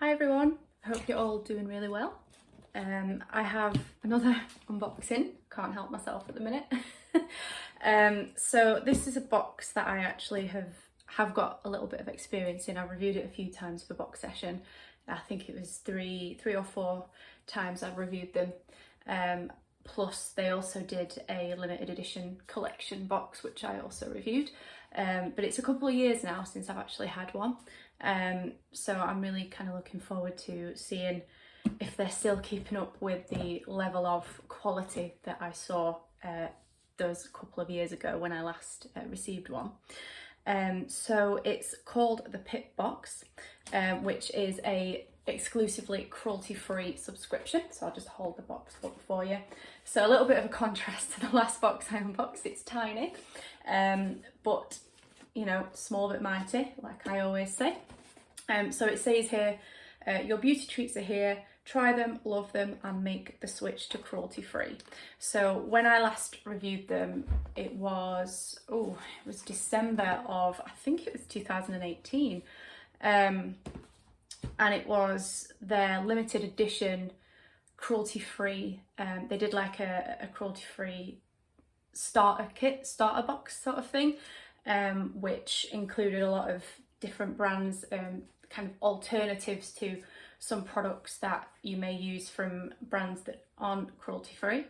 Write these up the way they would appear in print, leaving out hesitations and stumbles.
Hi everyone, I hope you're all doing really well. I have another unboxing, can't help myself at the minute. So this is a box that I actually have got a little bit of experience in. I've reviewed it a few times for Box Session. I think it was three or four times I've reviewed them. Plus they also did a limited edition collection box, which I also reviewed. But it's a couple of years now since I've actually had one. So I'm really kind of looking forward to seeing if they're still keeping up with the level of quality that I saw those couple of years ago when I last received one. So it's called the Pip Box, which is a exclusively cruelty-free subscription. So I'll just hold the box up for you. So a little bit of a contrast to the last box I unboxed. It's tiny, but you know, small but mighty, like I always say. So it says here, your beauty treats are here, try them, love them, and make the switch to cruelty-free. So when I last reviewed them, it was December of, I think it was 2018. And it was their limited edition cruelty-free. They did like a cruelty-free starter box sort of thing, which included a lot of different brands, kind of alternatives to some products that you may use from brands that aren't cruelty-free.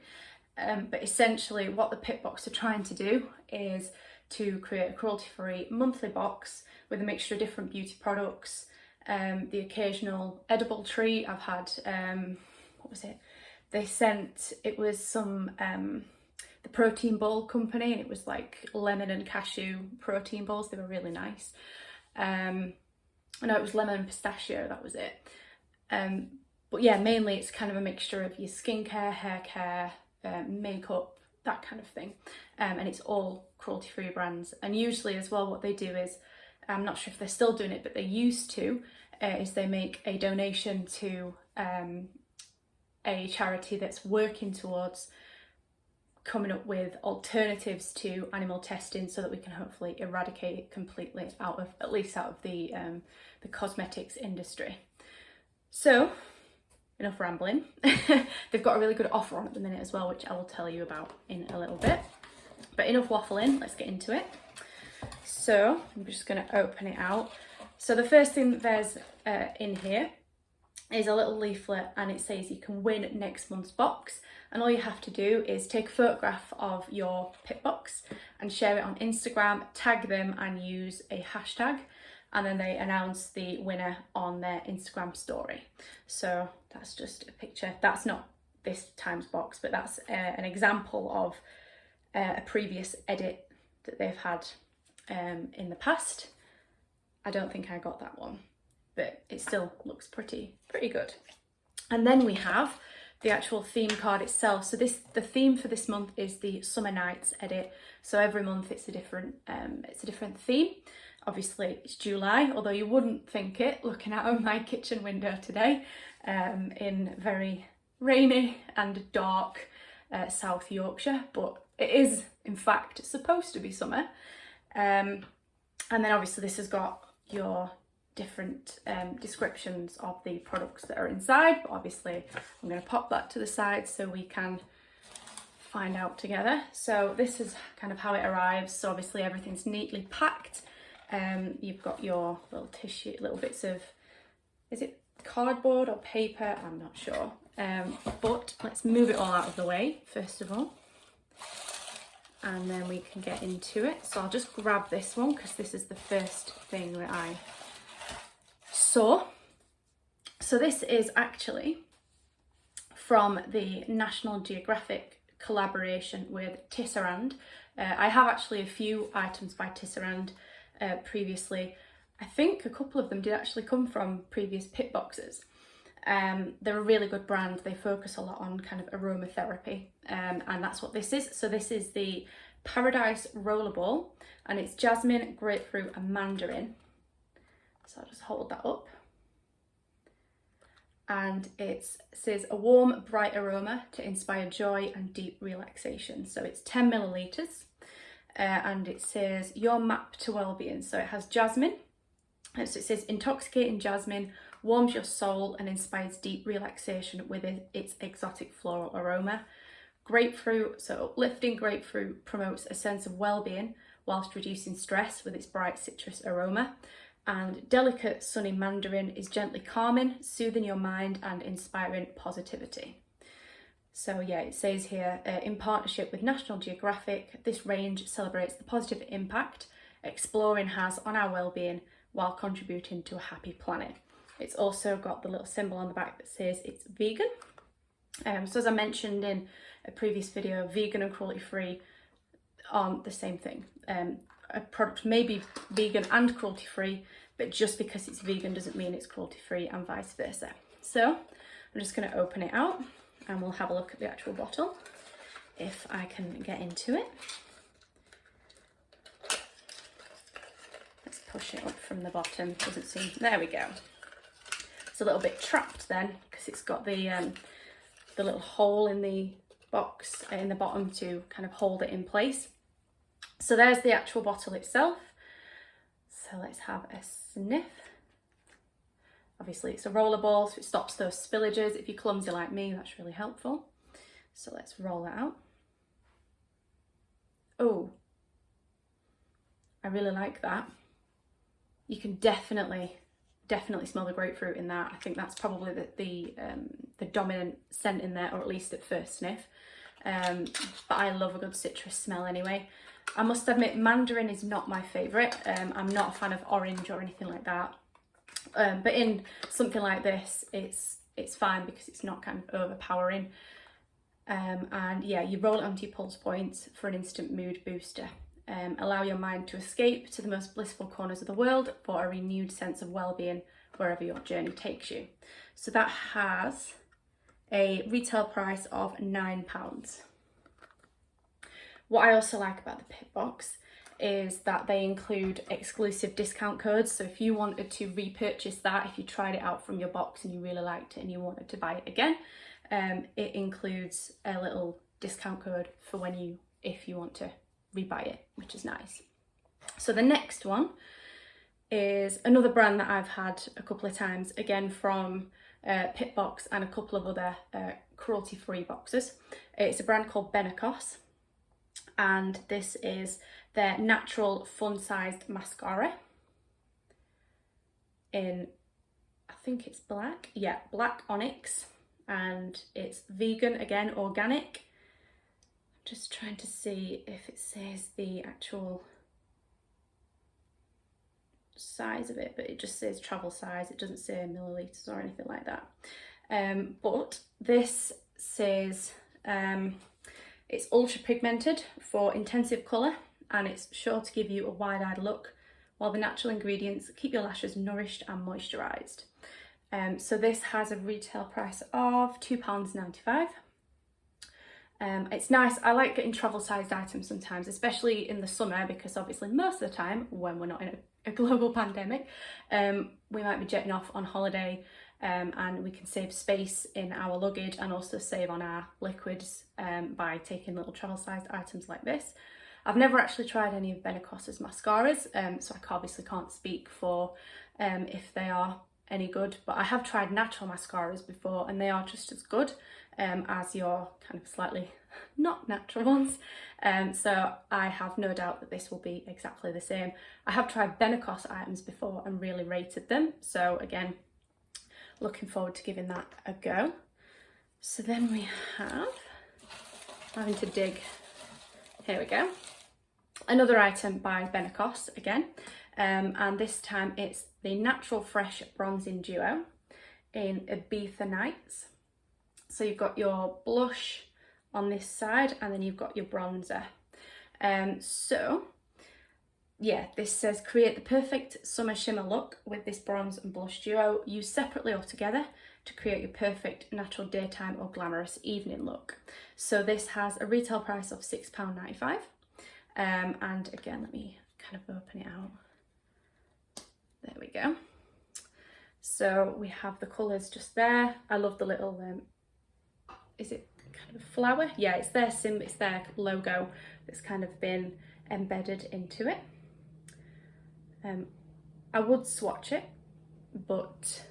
But essentially what the Pip Box are trying to do is to create a cruelty-free monthly box with a mixture of different beauty products, the occasional edible treat. I've had, what was it? They sent, it was some, the protein bowl company, and it was like lemon and cashew protein bowls. They were really nice. No, it was lemon and pistachio, that was it. But yeah, mainly it's kind of a mixture of your skincare, hair care, makeup, that kind of thing. And it's all cruelty-free brands. And usually as well, what they do is, I'm not sure if they're still doing it, but they used to, is they make a donation to a charity that's working towards coming up with alternatives to animal testing so that we can hopefully eradicate it completely at least out of the cosmetics industry. So enough rambling. They've got a really good offer on at the minute as well, which I will tell you about in a little bit. But enough waffling, let's get into it. So I'm just going to open it out. So the first thing that there's in here is a little leaflet, and it says you can win next month's box, and all you have to do is take a photograph of your Pip Box and share it on Instagram, tag them and use a hashtag, and then they announce the winner on their Instagram story. So that's just a picture. That's not this time's box, but that's an example of a previous edit that they've had in the past. I don't think I got that one, but it still looks pretty good. And then we have the actual theme card itself. So the theme for this month is the Summer Nights edit. So every month it's a different theme. Obviously it's July, although you wouldn't think it looking out of my kitchen window today, in very rainy and dark South Yorkshire, but it is in fact supposed to be summer. And then obviously this has got your different descriptions of the products that are inside, but obviously I'm going to pop that to the side so we can find out together. So this is kind of how it arrives. So obviously everything's neatly packed. You've got your little tissue, little bits of, is it cardboard or paper? I'm not sure. But let's move it all out of the way first of all, and then we can get into it. So I'll just grab this one because this is the first thing that I saw. So this is actually from the National Geographic collaboration with Tisserand. I have actually a few items by Tisserand previously. I think a couple of them did actually come from previous Pip Boxes. They're a really good brand. They focus a lot on kind of aromatherapy, and that's what this is. So this is the Paradise Rollerball, and it's jasmine, grapefruit and mandarin. So I'll just hold that up. And it says a warm, bright aroma to inspire joy and deep relaxation. So it's 10 millilitres, and it says your map to well-being. So it has jasmine. So it says intoxicating jasmine, warms your soul and inspires deep relaxation with its exotic floral aroma. Grapefruit, so uplifting grapefruit promotes a sense of well-being whilst reducing stress with its bright citrus aroma. And delicate sunny mandarin is gently calming, soothing your mind and inspiring positivity. So yeah, it says here, in partnership with National Geographic, this range celebrates the positive impact exploring has on our well-being while contributing to a happy planet. It's also got the little symbol on the back that says it's vegan. So as I mentioned in a previous video, vegan and cruelty-free aren't the same thing. A product may be vegan and cruelty-free, but just because it's vegan doesn't mean it's cruelty-free and vice versa. So I'm just going to open it out and we'll have a look at the actual bottle if I can get into it. Let's push it up from the bottom. Doesn't seem, there we go. It's a little bit trapped then because it's got the little hole in the box in the bottom to kind of hold it in place. So there's the actual bottle itself. So let's have a sniff. Obviously it's a roller ball, so it stops those spillages. If you're clumsy like me, that's really helpful. So let's roll that out. Oh, I really like that. You can definitely smell the grapefruit in that. I think that's probably the dominant scent in there, or at least at first sniff. But I love a good citrus smell anyway. I must admit, mandarin is not my favourite. I'm not a fan of orange or anything like that. But in something like this, it's fine because it's not kind of overpowering. And yeah, you roll it onto your pulse points for an instant mood booster. Allow your mind to escape to the most blissful corners of the world for a renewed sense of well-being wherever your journey takes you. So that has a retail price of £9. What I also like about the Pip Box is that they include exclusive discount codes. So if you wanted to repurchase that, if you tried it out from your box and you really liked it and you wanted to buy it again, it includes a little discount code for if you want to rebuy it, which is nice. So the next one is another brand that I've had a couple of times, again from Pip Box and a couple of other cruelty-free boxes. It's a brand called Benecos, and this is their natural fun-sized mascara in, I think it's black, yeah, black onyx, and it's vegan, again, organic. Just trying to see if it says the actual size of it, but it just says travel size. It doesn't say millilitres or anything like that. But this says it's ultra pigmented for intensive colour, and it's sure to give you a wide-eyed look, while the natural ingredients keep your lashes nourished and moisturised. So this has a retail price of £2.95. It's nice. I like getting travel sized items sometimes, especially in the summer, because obviously most of the time when we're not in a global pandemic, we might be jetting off on holiday, and we can save space in our luggage and also save on our liquids by taking little travel sized items like this. I've never actually tried any of Benecos's mascaras, so I obviously can't speak for if they are any good, but I have tried natural mascaras before and they are just as good as your kind of slightly not natural ones. So I have no doubt that this will be exactly the same. I have tried Benecos items before and really rated them, so again, looking forward to giving that a go. So then we have, having to dig, here we go, another item by Benecos again, and this time it's the Natural Fresh Bronzing Duo in Ibiza Nights. So you've got your blush on this side and then you've got your bronzer. So yeah, this says create the perfect summer shimmer look with this bronze and blush duo. Use separately or together to create your perfect natural daytime or glamorous evening look. So this has a retail price of £6.95. And again, let me kind of open it out. There we go. So we have the colours just there. I love the little, is it kind of flower? Yeah, it's their logo that's kind of been embedded into it. I would swatch it, but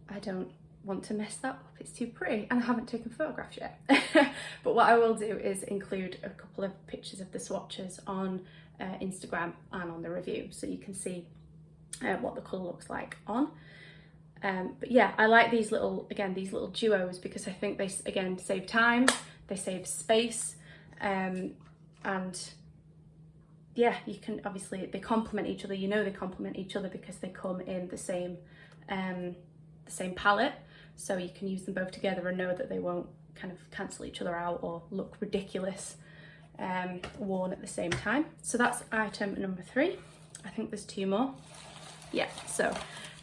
I don't want to mess that up, it's too pretty, and I haven't taken photographs yet. But what I will do is include a couple of pictures of the swatches on Instagram and on the review, so you can see what the colour looks like on. But yeah, I like these little duos, because I think they, again, save time, they save space, and yeah, you can, obviously they complement each other, they complement each other because they come in the same palette, so you can use them both together and know that they won't kind of cancel each other out or look ridiculous worn at the same time. So that's item number 3. I think there's 2 more. Yeah, so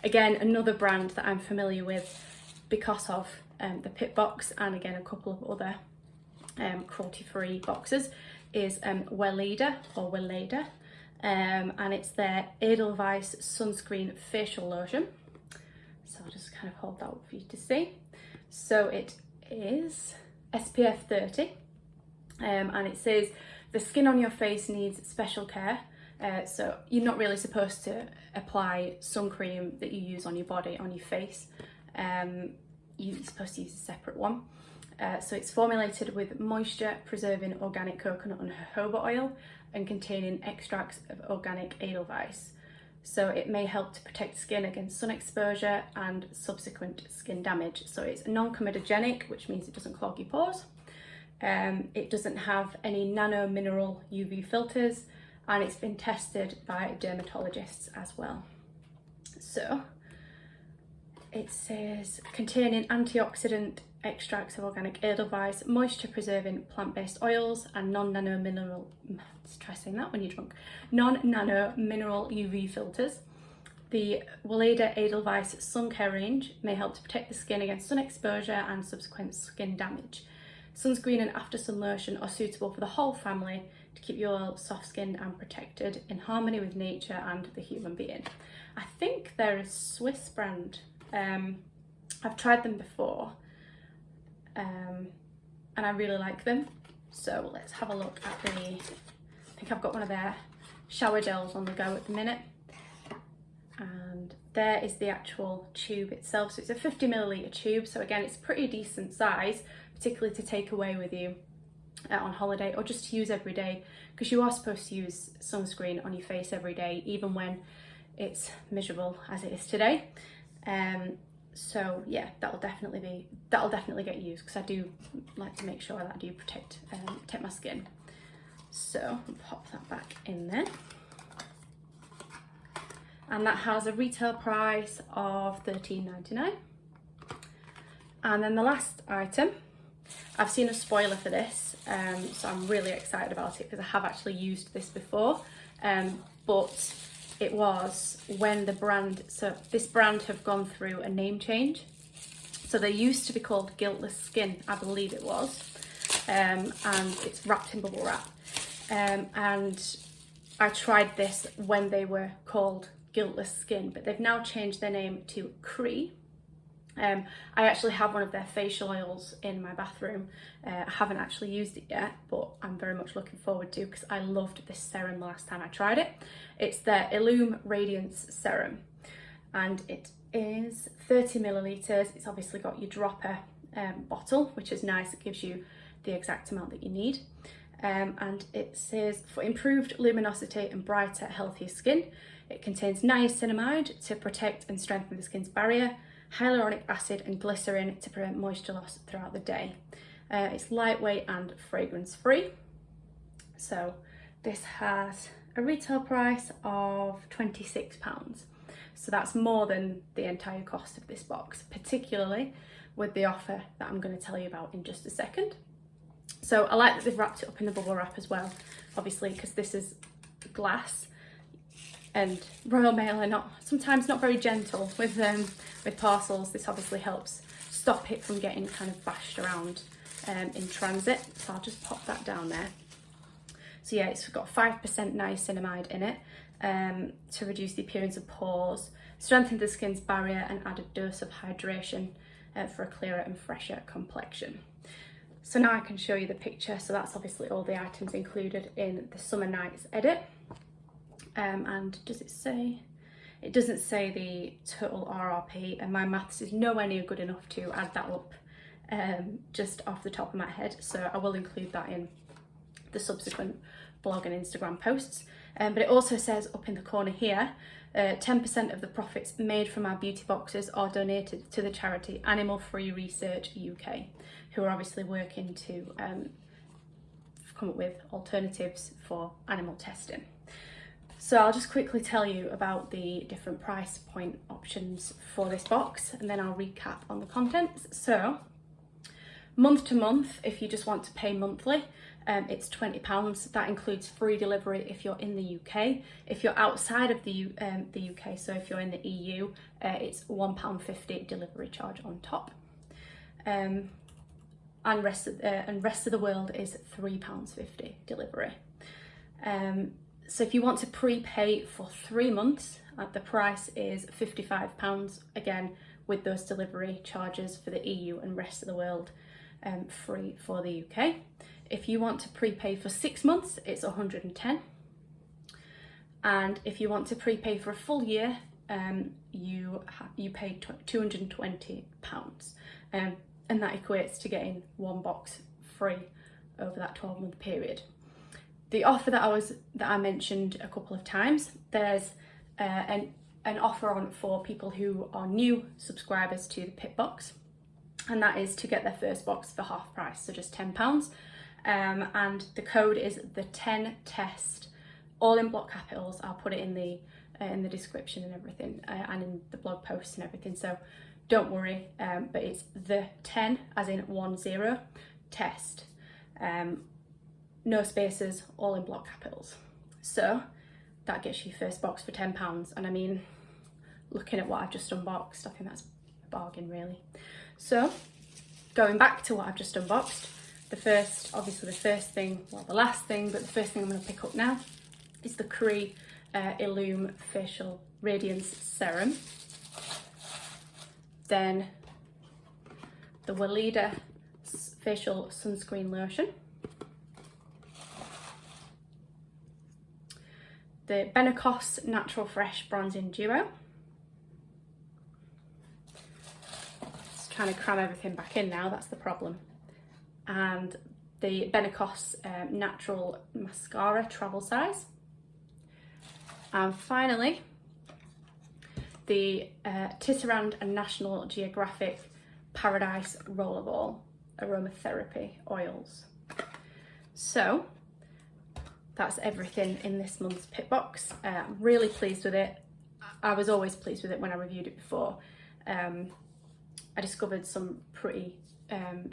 again, another brand that I'm familiar with because of the Pip Box, and again a couple of other cruelty-free boxes, is Weleda, and it's their Edelweiss Sunscreen Facial Lotion. So I'll just kind of hold that up for you to see. So it is SPF 30, and it says the skin on your face needs special care. So you're not really supposed to apply sun cream that you use on your body on your face. You're supposed to use a separate one. So it's formulated with moisture preserving organic coconut and jojoba oil and containing extracts of organic Edelweiss. So it may help to protect skin against sun exposure and subsequent skin damage. So it's non-comedogenic, which means it doesn't clog your pores. It doesn't have any nano mineral UV filters, and it's been tested by dermatologists as well. So it says containing antioxidant extracts of organic Edelweiss, moisture preserving plant-based oils, and non-nano mineral UV filters. The Weleda Edelweiss sun care range may help to protect the skin against sun exposure and subsequent skin damage. Sunscreen and after sun lotion are suitable for the whole family to keep you all soft-skinned and protected in harmony with nature and the human being. I think they're a Swiss brand. I've tried them before, and I really like them. So let's have a look at I think I've got one of their shower gels on the go at the minute. And there is the actual tube itself. So it's a 50ml tube. So again, it's a pretty decent size, particularly to take away with you on holiday or just to use every day, because you are supposed to use sunscreen on your face every day, even when it's miserable as it is today. So yeah, that'll definitely get used, because I do like to make sure that I do protect my skin. So I'll pop that back in there. And that has a retail price of $13.99. And then the last item, I've seen a spoiler for this, so I'm really excited about it because I have actually used this before, but it was when this brand have gone through a name change. So they used to be called Guiltless Skin, I believe it was, and it's wrapped in bubble wrap. And I tried this when they were called Guiltless Skin, but they've now changed their name to Cree. I actually have one of their facial oils in my bathroom. I haven't actually used it yet, but I'm very much looking forward to, because I loved this serum the last time I tried it. It's their Illume Radiance Serum, and it is 30ml. It's obviously got your dropper bottle, which is nice. It gives you the exact amount that you need. And it says, for improved luminosity and brighter, healthier skin, it contains niacinamide to protect and strengthen the skin's barrier, hyaluronic acid and glycerin to prevent moisture loss throughout the day. It's lightweight and fragrance free. So this has a retail price of £26. So that's more than the entire cost of this box, particularly with the offer that I'm going to tell you about in just a second. So I like that they've wrapped it up in the bubble wrap as well, obviously, because this is glass, and Royal Mail are sometimes not very gentle with parcels. This obviously helps stop it from getting kind of bashed around in transit. So I'll just pop that down there. So yeah, it's got 5% niacinamide in it to reduce the appearance of pores, strengthen the skin's barrier, and add a dose of hydration for a clearer and fresher complexion. So now I can show you the picture. So that's obviously all the items included in the Summer Nights edit. And does it say? It doesn't say the total RRP, and my maths is nowhere near good enough to add that up just off the top of my head, so I will include that in the subsequent blog and Instagram posts. But it also says up in the corner here, 10% of the profits made from our beauty boxes are donated to the charity Animal Free Research UK, who are obviously working to come up with alternatives for animal testing. So I'll just quickly tell you about the different price point options for this box, and then I'll recap on the contents. So month to month, if you just want to pay monthly, it's £20. That includes free delivery if you're in the UK. If you're outside of the UK, so if you're in the EU, it's £1.50 delivery charge on top. And rest of the world is £3.50 delivery. So if you want to prepay for 3 months, the price is £55, again with those delivery charges for the EU and rest of the world, free for the UK. If you want to prepay for 6 months, it's £110. And if you want to prepay for a full year, you pay £220. And that equates to getting 1 box free over that 12-month period. The offer that I mentioned a couple of times, there's an offer on for people who are new subscribers to the Pip Box, and that is to get their first box for half price, so just £10. And the code is the 10TEST, all in block capitals. I'll put it in the description and everything, and in the blog posts and everything. So don't worry, but it's the 10 as in 10 test. No spaces, all in block capitals. So that gets you first box for £10. And I mean, looking at what I've just unboxed, I think that's a bargain really. So going back to what I've just unboxed, the first thing, well the last thing, but the first thing I'm going to pick up now is the Cree Illume Facial Radiance Serum. Then the Weleda Facial Sunscreen Lotion. The Benecos Natural Fresh Bronzing Duo. Just trying to cram everything back in now, that's the problem. And the Benecos Natural Mascara Travel Size. And finally, the Tisserand and National Geographic Paradise Rollerball Aromatherapy Oils. So that's everything in this month's Pip Box. I'm really pleased with it. I was always pleased with it when I reviewed it before. I discovered some pretty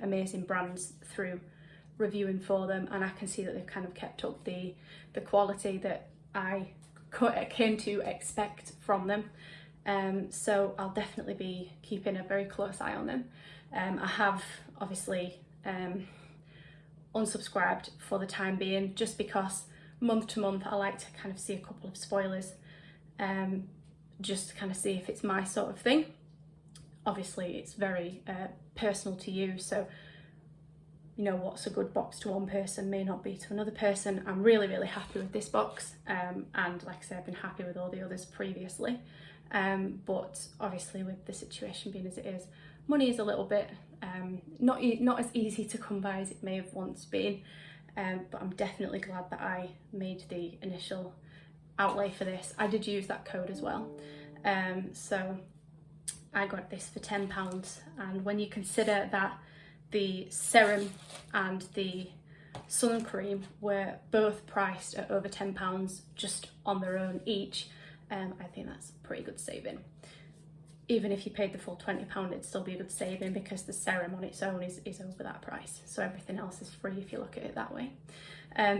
amazing brands through reviewing for them, and I can see that they've kind of kept up the quality that I came to expect from them. So I'll definitely be keeping a very close eye on them. I have obviously unsubscribed for the time being, just because month to month I like to kind of see a couple of spoilers, just to kind of see if it's my sort of thing. Obviously it's very personal to you, so you know what's a good box to one person may not be to another person. I'm really happy with this box, and like I said, I've been happy with all the others previously, but obviously with the situation being as it is, money is a little bit not as easy to come by as it may have once been, but I'm definitely glad that I made the initial outlay for this. I did use that code as well, so I got this for £10, and when you consider that the serum and the sun cream were both priced at over £10 just on their own each, I think that's a pretty good saving. Even if you paid the full £20, it'd still be a good saving, because the serum on its own is over that price. So everything else is free if you look at it that way.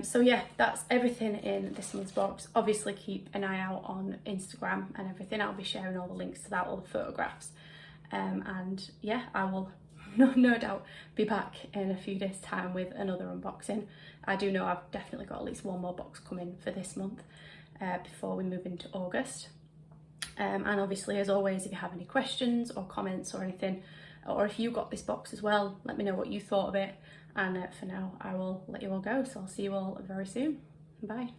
So yeah, that's everything in this month's box. Obviously keep an eye out on Instagram and everything. I'll be sharing all the links to that, all the photographs. And yeah, I will no doubt be back in a few days time with another unboxing. I do know I've definitely got at least one more box coming for this month before we move into August. And obviously, as always, if you have any questions or comments or anything, or if you got this box as well, let me know what you thought of it. And for now, I will let you all go. So I'll see you all very soon. Bye.